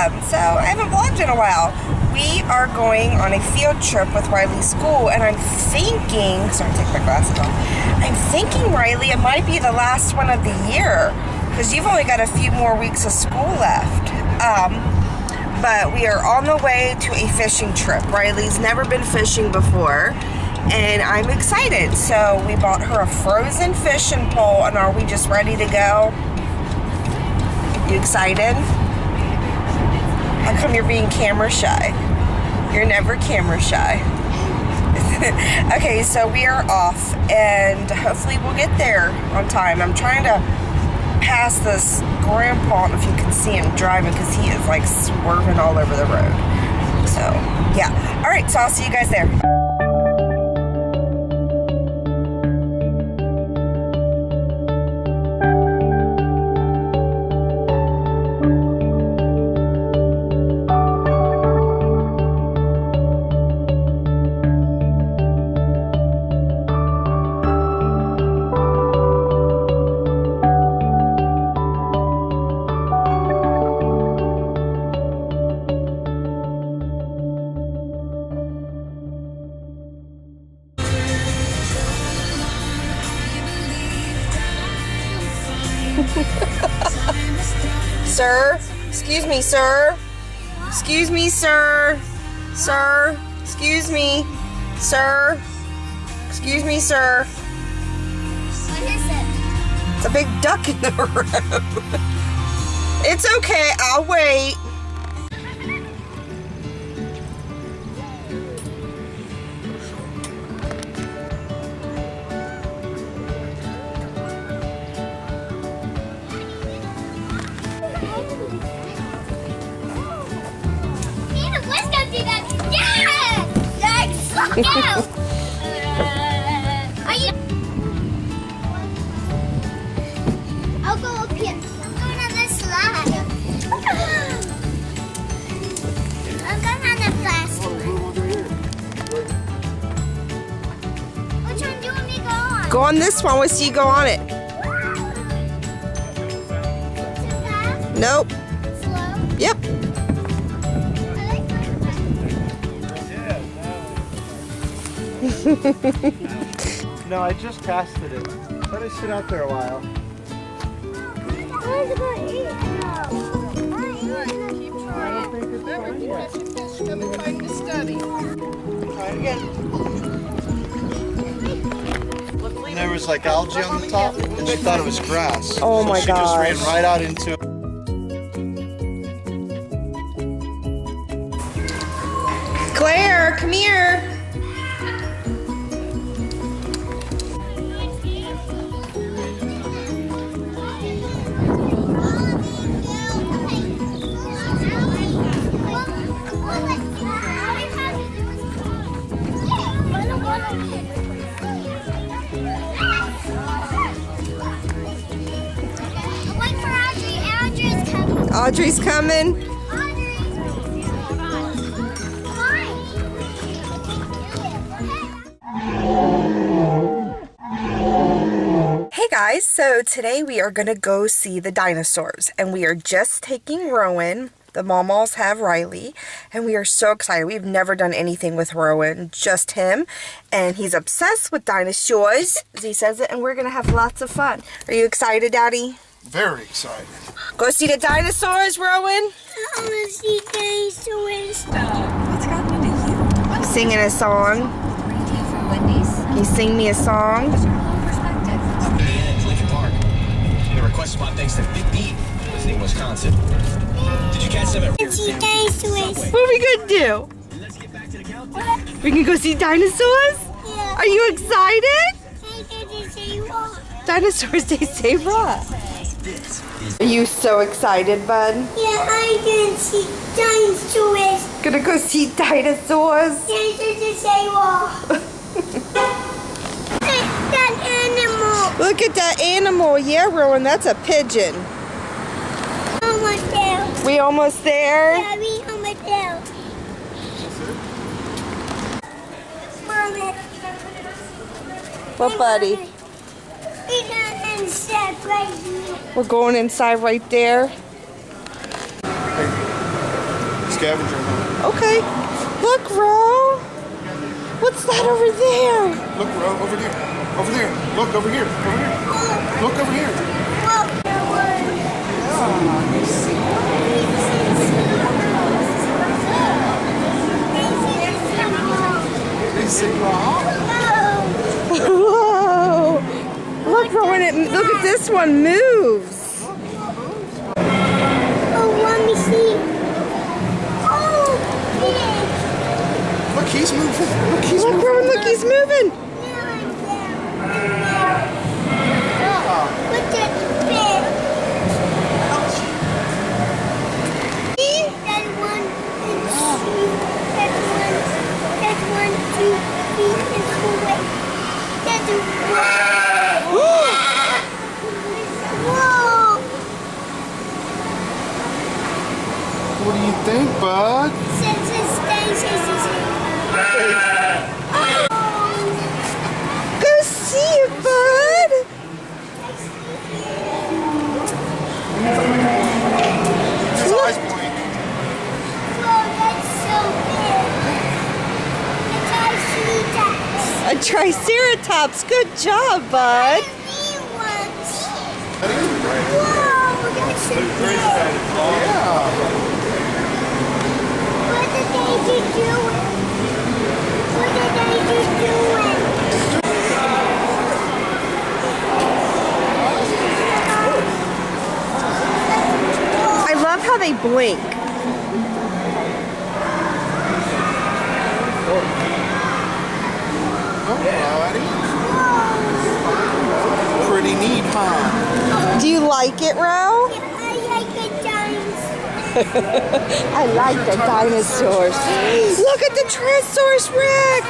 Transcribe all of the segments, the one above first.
So I haven't vlogged in a while. We are going on a field trip with Ryleigh's school, and I'm thinking, sorry, take my glasses off. I'm thinking, Ryleigh, it might be the last one of the year, because you've only got a few more weeks of school left. But we are on the way to a fishing trip. Ryleigh's never been fishing before, and I'm excited. So we bought her a frozen fishing pole, and are we just ready to go? You excited? How come you're being camera shy? You're never camera shy. Okay, so we are off, and hopefully we'll get there on time. I'm trying to pass this grandpa. I don't know if you can see him driving because he is like swerving all over the road. So, yeah. All right, so I'll see you guys there. Sir, excuse me, sir. Excuse me, sir. Sir, excuse me. Sir, excuse me, sir. What is it? It's a big duck in the road. It's okay, I'll wait. Are you? I'll go up here. I'm going on this slide. I'm going on the fast one. Which one do you want me to go on? Go on this one, we'll see you go on it. Too fast? Nope. Slow? Yep. No, I just casted it. Let it sit out there a while. Keep trying. Remember, if you catch a fish, come and find the study. Try it again. There was like algae on the top, and she thought it was grass. Oh my She just ran gosh. right out into it. Claire, come here. Audrey's coming. Hey guys, so today we are gonna go see the dinosaurs, and we are just taking Rowan. The Mamas have Ryleigh, and we are so excited. We've never done anything with Rowan, just him, and he's obsessed with dinosaurs, as he says it, and we're gonna have lots of fun. Are you excited, Daddy? Very excited. Go see the dinosaurs, Rowan. I want to see dinosaurs. What's happening to you? I'm singing a song. Can you sing me a song? The request spot thanks to Big Beat, visiting Wisconsin. Did you catch them at See dinosaurs. What are we gonna do? Let's get back to the countdown. We can go see dinosaurs? Yeah. Are you excited? Dinosaurs. Dinosaurs, they say raw. Are you so excited, bud? Yeah, I can see dinosaurs. Gonna go see dinosaurs? Dinosaurs say wow. That animal. Look at that animal. Yeah, Rowan, that's a pigeon. Almost there. We almost there? Yeah, we almost there. Mommy. What, buddy? We got inside right here. We're going inside right there. scavenger hunt. Okay. Look, Ro. What's that over there? Look, Ro, over there. Over there. Look, over here. Over here. Look over here. Whoa. Look, Rowan, look at this one moves. Oh, let me see. Oh, big. Look, he's moving. Look, he's Look, moving. Rowan, look, he's moving. Look at big. That one and two. That's one, 2, 3, and 4. That's one. Whoa! What do you think, bud? Go see it, bud. His eyes blink. Whoa, that's so big. A triceratops. Good job, bud. Whoa, that's so big. Yeah. What did they just do? What did they just do? I love how they blink. Alrighty. Pretty neat, huh? Do you like it, Ro? I like the dimes. I like the dinosaurs. Look at the Tyrannosaurus Rex.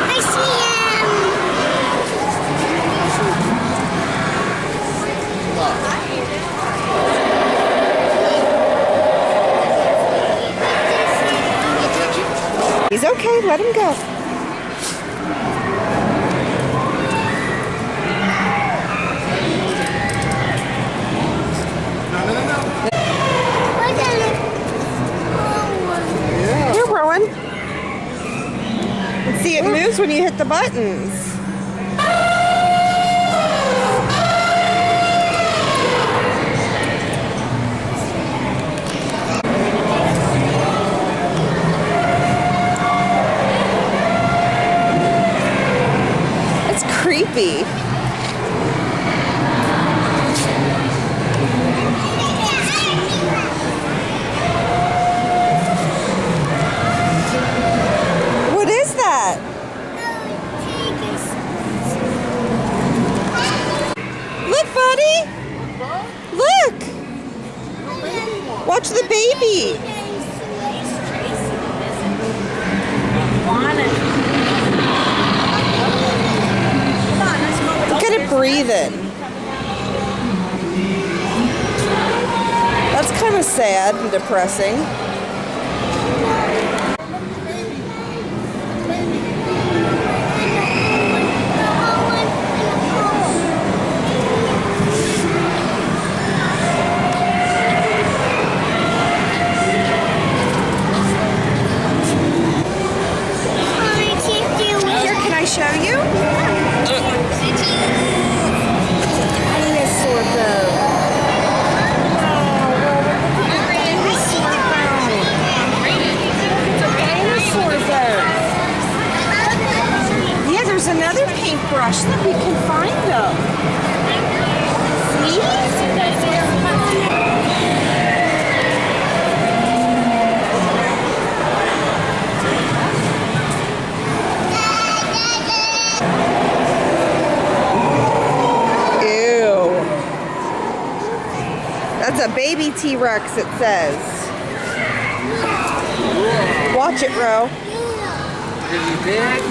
I see him. He's okay. Let him go. Here, Rowan. See, it moves when you hit the buttons. It's creepy. What is that? Look, buddy. Look. Watch the baby. Look at it breathing. That's kind of sad and depressing. Here, can I show you? Dinosaur bone. Dinosaur bone. Yeah, there's another paintbrush. Look, we can find them. See? That's a baby T-Rex, it says. Watch it, Ro. Is he big?